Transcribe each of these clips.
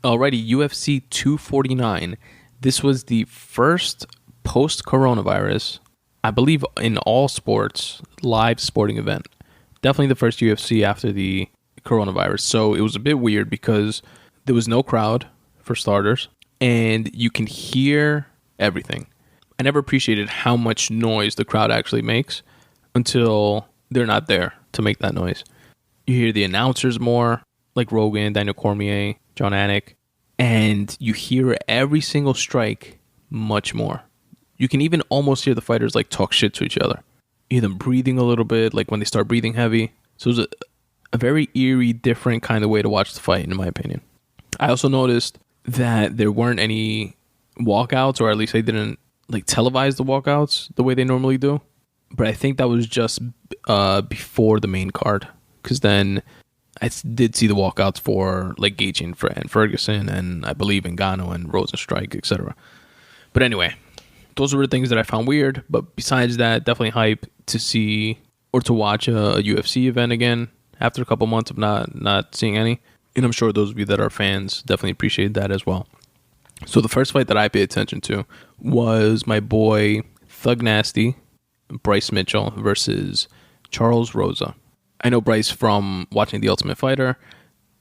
Alrighty, UFC 249. This was the first post-coronavirus, I believe in all sports, live sporting event. Definitely the first UFC after the coronavirus. So it was a bit weird because there was no crowd, for starters, and you can hear everything. I never appreciated how much noise the crowd actually makes until they're not there to make that noise. You hear the announcers more, like Rogan, Daniel Cormier, John Anik, and you hear every single strike much more. You can even almost hear the fighters like talk shit to each other. You hear them breathing a little bit, like when they start breathing heavy. So it was a very eerie, different kind of way to watch the fight, in my opinion. I also noticed that there weren't any walkouts, or at least they didn't like televise the walkouts the way they normally do. But I think that was just before the main card, because then I did see the walkouts for like Gaethje and Ferguson, and I believe Ngannou and Rosenstrike, etc. But anyway, those were the things that I found weird. But besides that, definitely hype to see or to watch a UFC event again after a couple months of not seeing any. And I'm sure those of you that are fans definitely appreciate that as well. So the first fight that I paid attention to was my boy Thug Nasty, Bryce Mitchell versus Charles Rosa. I know Bryce from watching The Ultimate Fighter,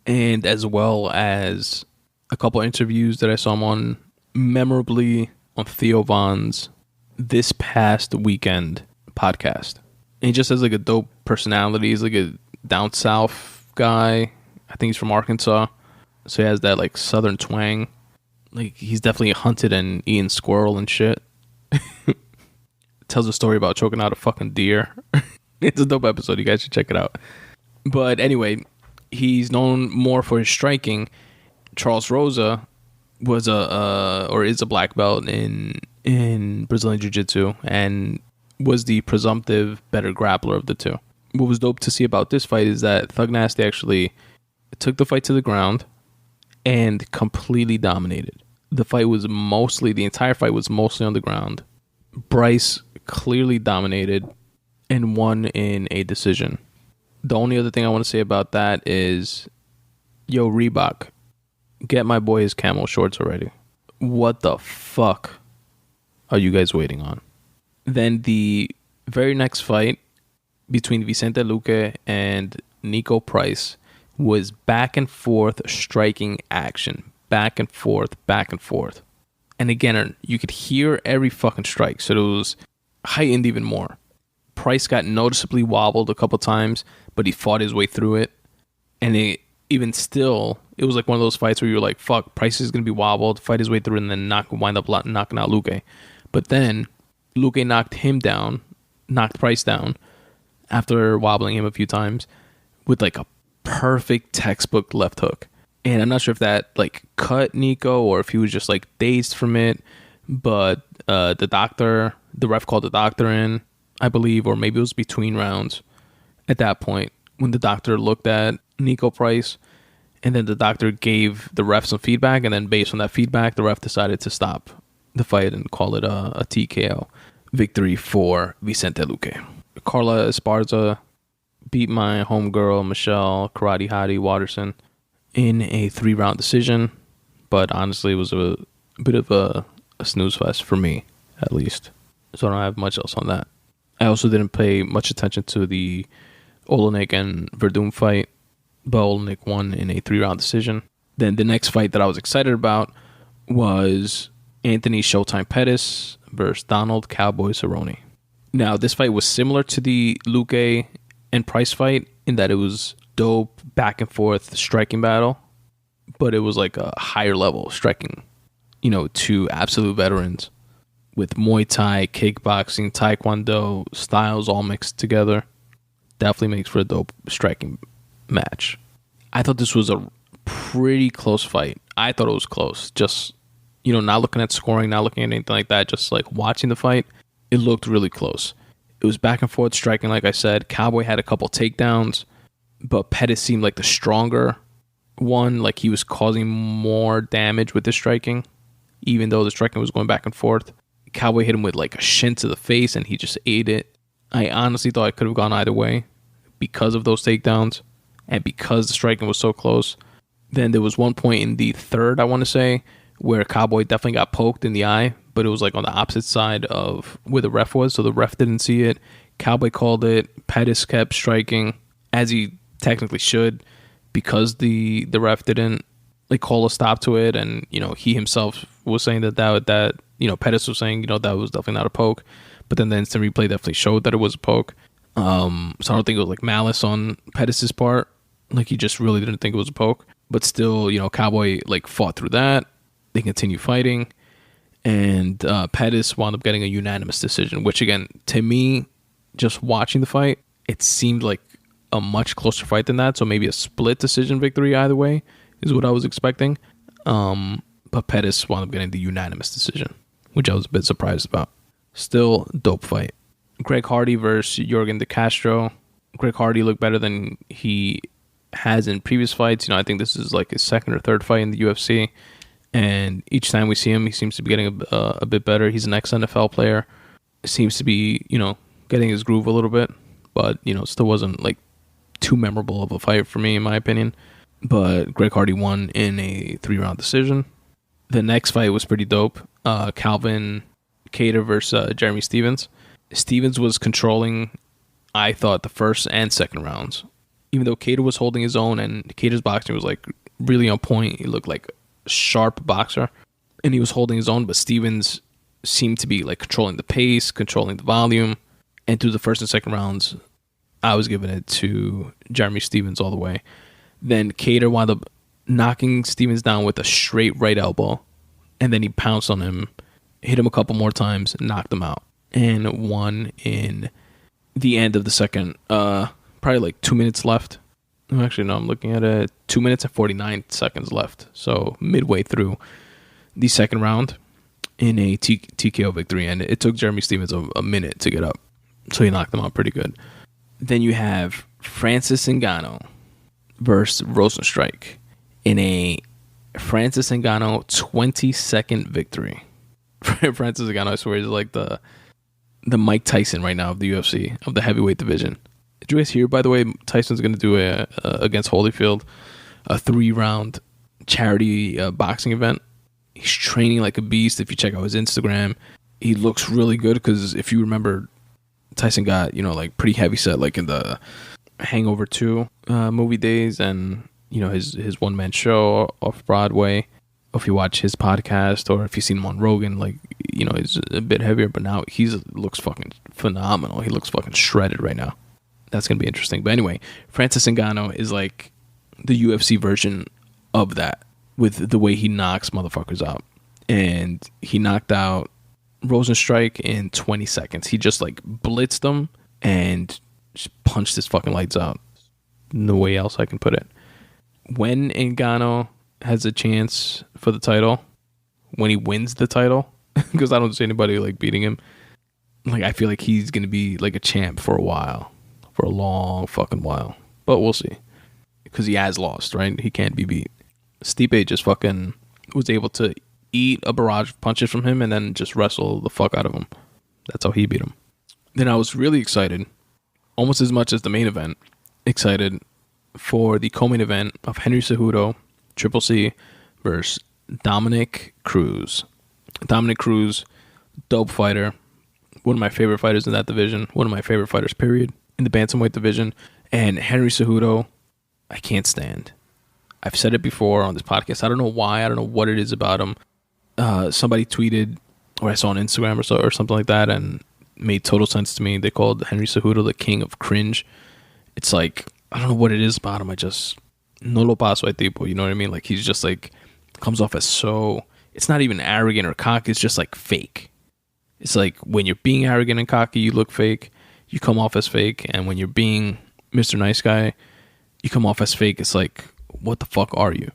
and as well as a couple interviews that I saw him on, memorably on Theo Von's This Past Weekend podcast. And he just has like a dope personality. He's like a down south guy. I think he's from Arkansas, so he has that like southern twang. Like he's definitely hunted and eaten squirrel and shit. Tells a story about choking out a fucking deer. It's a dope episode. You guys should check it out. But anyway, he's known more for his striking. Charles Rosa was is a black belt in Brazilian Jiu-Jitsu and was the presumptive better grappler of the two. What was dope to see about this fight is that Thug Nasty actually took the fight to the ground and completely dominated. The entire fight was mostly on the ground. Bryce clearly dominated and won in a decision. The only other thing I want to say about that is, yo, Reebok, get my boy his camel shorts already. What the fuck are you guys waiting on? Then the very next fight between Vicente Luque and Nico Price was back and forth striking action. Back and forth, back and forth. And again, you could hear every fucking strike, so it was heightened even more. Price got noticeably wobbled a couple times, but he fought his way through it. And it was like one of those fights where you're like, fuck, Price is going to be wobbled, fight his way through, and then wind up knocking out Luque. But then Luque knocked Price down after wobbling him a few times with like a perfect textbook left hook. And I'm not sure if that like cut Nico or if he was just like dazed from it, but the ref called the doctor in, I believe, or maybe it was between rounds at that point when the doctor looked at Nico Price, and then the doctor gave the ref some feedback, and then based on that feedback, the ref decided to stop the fight and call it a TKO victory for Vicente Luque. Carla Esparza beat my homegirl Michelle Karate Hottie Watterson in a 3-round decision, but honestly it was a bit of a snooze fest for me, at least. So I don't have much else on that. I also didn't pay much attention to the Olenek and Verdum fight, but Olenek won in a 3-round decision. Then the next fight that I was excited about was Anthony Showtime Pettis versus Donald Cowboy Cerrone. Now, this fight was similar to the Luque and Price fight in that it was dope back and forth striking battle, but it was like a higher level striking, two absolute veterans with Muay Thai, kickboxing, Taekwondo styles all mixed together. Definitely makes for a dope striking match. I thought this was a pretty close fight. I thought it was close. Just, not looking at scoring, not looking at anything like that, just like watching the fight, it looked really close. It was back and forth striking, like I said. Cowboy had a couple takedowns, but Pettis seemed like the stronger one. Like he was causing more damage with the striking, even though the striking was going back and forth. Cowboy hit him with like a shin to the face, and he just ate it. I honestly thought it could have gone either way because of those takedowns and because the striking was so close. Then there was one point in the third, I want to say, where Cowboy definitely got poked in the eye, but it was like on the opposite side of where the ref was, so the ref didn't see it. Cowboy called it. Pettis kept striking, as he technically should, because the ref didn't like call a stop to it, and he himself was saying that Pettis was saying that was definitely not a poke, but then the instant replay definitely showed that it was a poke. So I don't think it was like malice on Pettis's part, like he just really didn't think it was a poke. But still, Cowboy like fought through that. They continued fighting, and Pettis wound up getting a unanimous decision, which again, to me, just watching the fight, it seemed like a much closer fight than that. So maybe a split decision victory either way is what I was expecting. But Pettis wound up getting the unanimous decision, which I was a bit surprised about. Still, dope fight. Greg Hardy versus Yorgan De Castro. Greg Hardy looked better than he has in previous fights. I think this is like his second or third fight in the UFC. And each time we see him, he seems to be getting a bit better. He's an ex-NFL player. Seems to be, getting his groove a little bit. But, still wasn't like too memorable of a fight for me, in my opinion. But Greg Hardy won in a 3-round decision. The next fight was pretty dope. Calvin Kattar versus Jeremy Stephens. Stephens was controlling, I thought, the first and second rounds. Even though Kattar was holding his own, and Kattar's boxing was like really on point. He looked like a sharp boxer, and he was holding his own, but Stephens seemed to be like controlling the pace, controlling the volume. And through the first and second rounds, I was giving it to Jeremy Stephens all the way. Then Kattar wound up knocking Stephens down with a straight right elbow, and then he pounced on him, hit him a couple more times, knocked him out, and won in the end of the second. Probably like 2 minutes left. Actually, no, I'm looking at it. 2 minutes and 49 seconds left. So midway through the second round in a TKO victory. And it took Jeremy Stephens a minute to get up. So he knocked him out pretty good. Then you have Francis Ngannou versus Rosenstrike in a Francis Ngannou 20-second victory. Francis Ngannou, I swear, is like the Mike Tyson right now of the UFC, of the heavyweight division. Did you guys hear, by the way, Tyson's going to do against Holyfield, a 3-round charity boxing event. He's training like a beast. If you check out his Instagram, he looks really good because if you remember, Tyson got, like pretty heavy set, like in the Hangover 2 movie days, and, his one-man show off Broadway. If you watch his podcast or if you've seen him on Rogan, like, he's a bit heavier, but now he looks fucking phenomenal. He looks fucking shredded right now. That's going to be interesting. But anyway, Francis Ngannou is like the UFC version of that with the way he knocks motherfuckers out. And he knocked out Rosenstrike in 20 seconds. He just like blitzed him and just punched his fucking lights out. No way else I can put it. When Ngannou has a chance for the title, when he wins the title, because I don't see anybody like beating him, like I feel like he's going to be like a champ for a while. For a long fucking while. But we'll see. Because he has lost, right? He can't be beat. Stipe just fucking was able to eat a barrage of punches from him and then just wrestle the fuck out of him. That's how he beat him. Then I was really excited, almost as much as the main event, excited for the co-main event of Henry Cejudo, Triple C, versus Dominic Cruz. Dominic Cruz, dope fighter. One of my favorite fighters in that division. One of my favorite fighters, period. In the bantamweight division. And Henry Cejudo, I can't stand. I've said it before on this podcast. I don't know why. I don't know what it is about him. Somebody tweeted, or I saw on Instagram or something like that, and made total sense to me. They called Henry Cejudo the king of cringe. It's like, I don't know what it is about him. I just, no lo paso a tipo, you know what I mean? Like, he's just like, comes off as so, it's not even arrogant or cocky. It's just like fake. It's like when you're being arrogant and cocky, you look fake. You come off as fake, and when you're being Mr. Nice Guy, you come off as fake. It's like, what the fuck are you?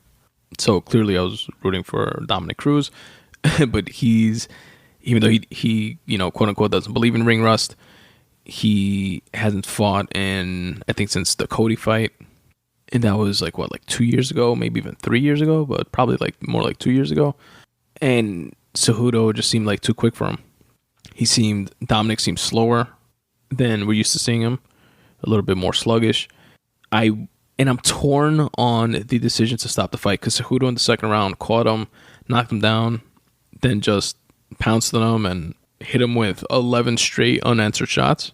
So clearly I was rooting for Dominic Cruz, but he's, even though he quote unquote doesn't believe in ring rust, he hasn't fought in, I think, since the Cody fight. And that was like 2 years ago, maybe even 3 years ago, but probably like more like 2 years ago. And Cejudo just seemed like too quick for him. Dominic seemed slower than we're used to seeing him, a little bit more sluggish. I And I'm torn on the decision to stop the fight because Cejudo in the second round caught him, knocked him down, then just pounced on him and hit him with 11 straight unanswered shots.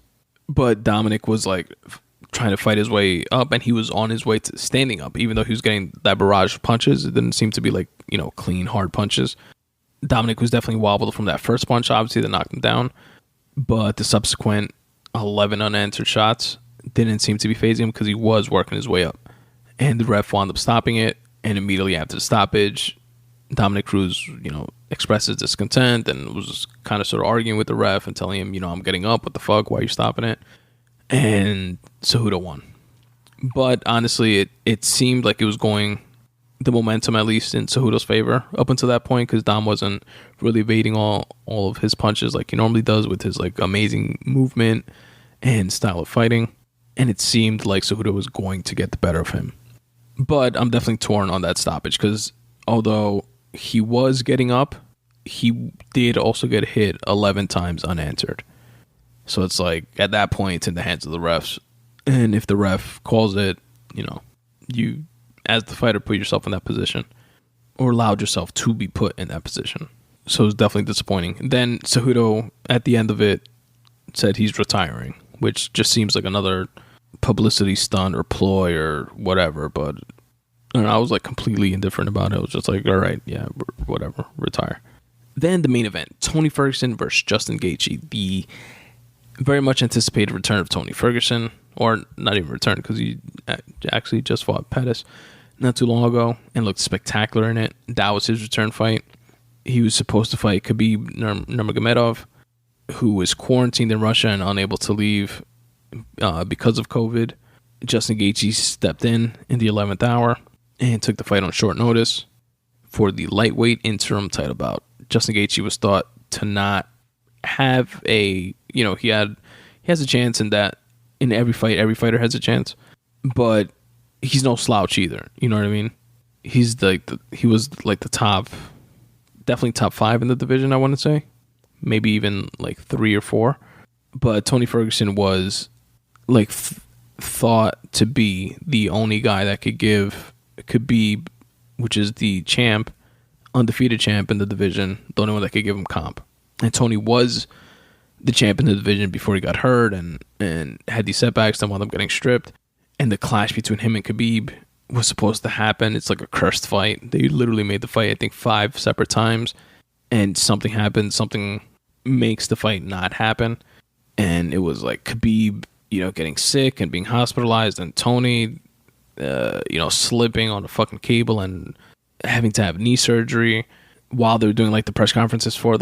But Dominic was like trying to fight his way up, and he was on his way to standing up, even though he was getting that barrage of punches. It didn't seem to be like, clean, hard punches. Dominic was definitely wobbled from that first punch, obviously, that knocked him down. But the subsequent 11 unanswered shots didn't seem to be phasing him because he was working his way up. And the ref wound up stopping it. And immediately after the stoppage, Dominic Cruz, expressed his discontent and was kind of sort of arguing with the ref and telling him, I'm getting up. What the fuck? Why are you stopping it? And Cejudo won. But honestly, it seemed like it was going, the momentum at least, in Cejudo's favor up until that point, because Dom wasn't really evading all of his punches like he normally does with his like amazing movement and style of fighting. And it seemed like Cejudo was going to get the better of him. But I'm definitely torn on that stoppage because although he was getting up, he did also get hit 11 times unanswered. So it's like, at that point, it's in the hands of the refs. And if the ref calls it, you, as the fighter, put yourself in that position or allowed yourself to be put in that position. So it's definitely disappointing. Then Cejudo, at the end of it, said he's retiring, which just seems like another publicity stunt or ploy or whatever. But I was like completely indifferent about it. I was just like, all right, yeah, whatever, retire. Then the main event, Tony Ferguson versus Justin Gaethje, the very much anticipated return of Tony Ferguson, or not even return because he actually just fought Pettis not too long ago and looked spectacular in it. That was his return fight. He was supposed to fight Khabib Nurmagomedov, who was quarantined in Russia and unable to leave because of COVID. Justin Gaethje stepped in the 11th hour and took the fight on short notice for the lightweight interim title bout. Justin Gaethje was thought to not have a, he has a chance in that in every fighter has a chance, but he's no slouch either. You know what I mean? He's like he was like the top, definitely top 5 in the division, I want to say, maybe even like 3 or 4. But Tony Ferguson was like thought to be the only guy that could give Khabib, which is the champ, undefeated champ in the division, the only one that could give him comp. And Tony was the champ in the division before he got hurt and had these setbacks and wound up getting stripped. And the clash between him and Khabib was supposed to happen. It's like a cursed fight. They literally made the fight, I think, 5 separate times. And something happened. Something makes the fight not happen. And it was like Khabib, getting sick and being hospitalized, and Tony, slipping on the fucking cable and having to have knee surgery while they're doing like the press conferences for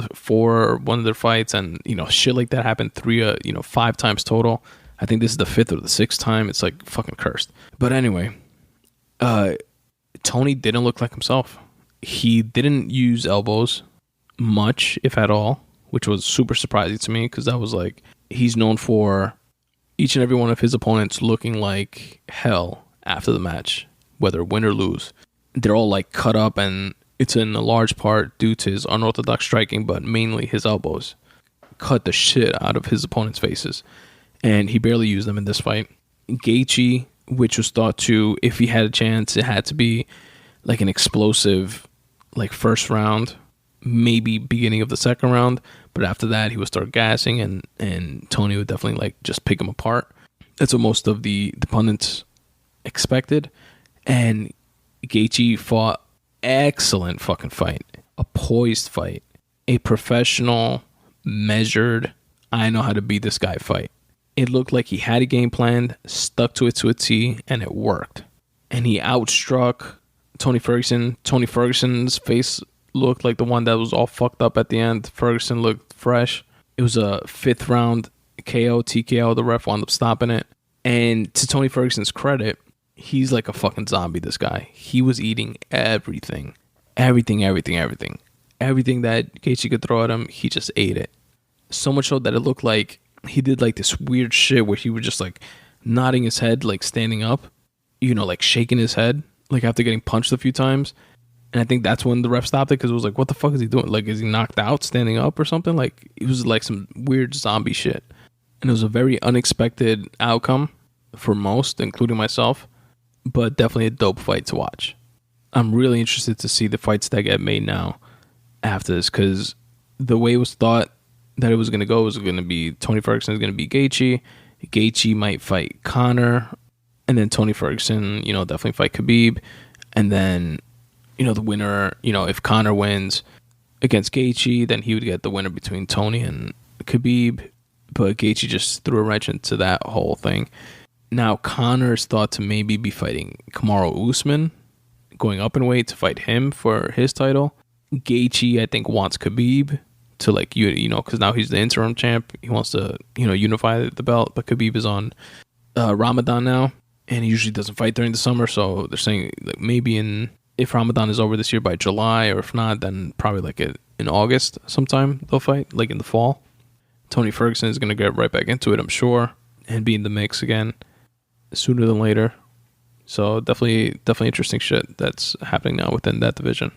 one of their fights, and shit like that happened 5 times total. I think this is the 5th or the 6th time. It's like fucking cursed. But anyway, Tony didn't look like himself. He didn't use elbows much, if at all, which was super surprising to me because that was like, he's known for each and every one of his opponents looking like hell after the match, whether win or lose. They're all like cut up, and it's in a large part due to his unorthodox striking, but mainly his elbows cut the shit out of his opponents' faces, and he barely used them in this fight. Gaethje, which was thought to, if he had a chance, it had to be like an explosive, like first round, maybe beginning of the second round, but after that he would start gassing, and Tony would definitely like just pick him apart. That's what most of the pundits expected, and Gaethje fought excellent fucking fight, a poised fight, a professional, measured, I know how to beat this guy fight. It looked like he had a game plan, stuck to it to a T, and it worked. And he outstruck Tony Ferguson. Tony Ferguson's face looked like the one that was all fucked up at the end. Ferguson looked fresh. It was a 5th round KO, TKO. The ref wound up stopping it. And to Tony Ferguson's credit, he's like a fucking zombie, this guy. He was eating everything. Everything that Gaethje could throw at him, he just ate it. So much so that it looked like he did like this weird shit where he was just like nodding his head, like standing up, like shaking his head, like after getting punched a few times. And I think that's when the ref stopped it, because it was like, what the fuck is he doing? Like, is he knocked out standing up or something? Like, it was like some weird zombie shit. And it was a very unexpected outcome for most, including myself. but definitely a dope fight to watch. I'm really interested to see the fights that get made now after this, because the way it was thought that it was going to go was going to be Tony Ferguson is going to beat Gaethje. Gaethje might fight Conor, and then Tony Ferguson, definitely fight Khabib. And then, the winner, if Conor wins against Gaethje, then he would get the winner between Tony and Khabib. But Gaethje just threw a wrench into that whole thing. Now, Conor is thought to maybe be fighting Kamaru Usman, going up in weight to fight him for his title. Gaethje, I think, wants Khabib to, because now he's the interim champ. He wants to, unify the belt. But Khabib is on Ramadan now, and he usually doesn't fight during the summer. So they're saying maybe if Ramadan is over this year by July, or if not, then probably in August sometime they'll fight, in the fall. Tony Ferguson is going to get right back into it, I'm sure, and be in the mix again sooner than later. So definitely interesting shit that's happening now within that division.